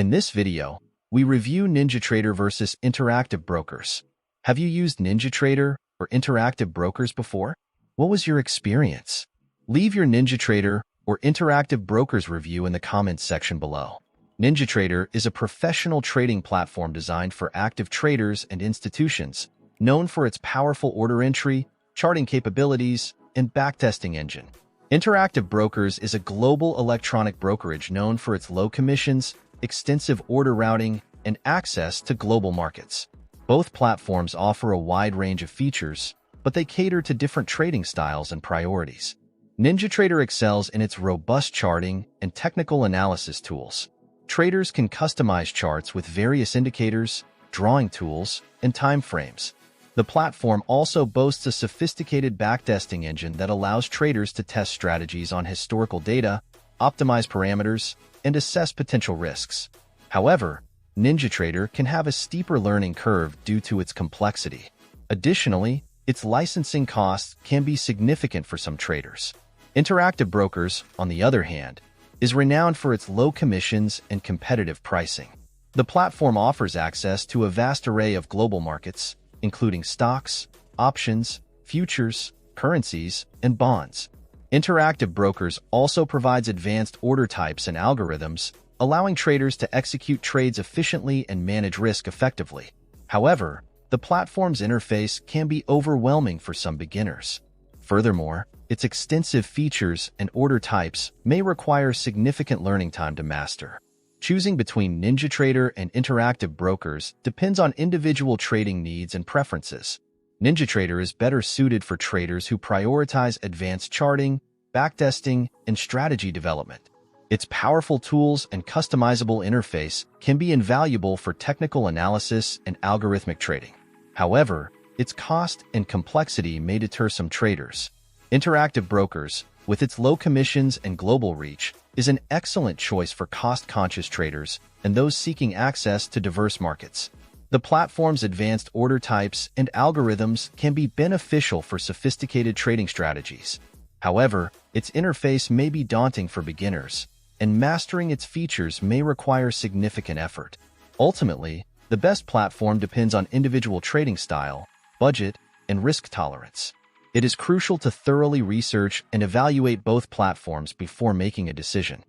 In this video, we review NinjaTrader versus Interactive Brokers. Have you used NinjaTrader or Interactive Brokers before? What was your experience? Leave your NinjaTrader or Interactive Brokers review in the comments section below. NinjaTrader is a professional trading platform designed for active traders and institutions, known for its powerful order entry, charting capabilities, and backtesting engine. Interactive Brokers is a global electronic brokerage known for its low commissions, extensive order routing, and access to global markets. Both platforms offer a wide range of features, but they cater to different trading styles and priorities. NinjaTrader excels in its robust charting and technical analysis tools. Traders can customize charts with various indicators, drawing tools, and timeframes. The platform also boasts a sophisticated backtesting engine that allows traders to test strategies on historical data, optimize parameters, and assess potential risks. However, NinjaTrader can have a steeper learning curve due to its complexity. Additionally, its licensing costs can be significant for some traders. Interactive Brokers, on the other hand, is renowned for its low commissions and competitive pricing. The platform offers access to a vast array of global markets, including stocks, options, futures, currencies, and bonds. Interactive Brokers also provides advanced order types and algorithms, allowing traders to execute trades efficiently and manage risk effectively. However, the platform's interface can be overwhelming for some beginners. Furthermore, its extensive features and order types may require significant learning time to master. Choosing between NinjaTrader and Interactive Brokers depends on individual trading needs and preferences. NinjaTrader is better suited for traders who prioritize advanced charting, backtesting, and strategy development. Its powerful tools and customizable interface can be invaluable for technical analysis and algorithmic trading. However, its cost and complexity may deter some traders. Interactive Brokers, with its low commissions and global reach, is an excellent choice for cost-conscious traders and those seeking access to diverse markets. The platform's advanced order types and algorithms can be beneficial for sophisticated trading strategies. However, its interface may be daunting for beginners, and mastering its features may require significant effort. Ultimately, the best platform depends on individual trading style, budget, and risk tolerance. It is crucial to thoroughly research and evaluate both platforms before making a decision.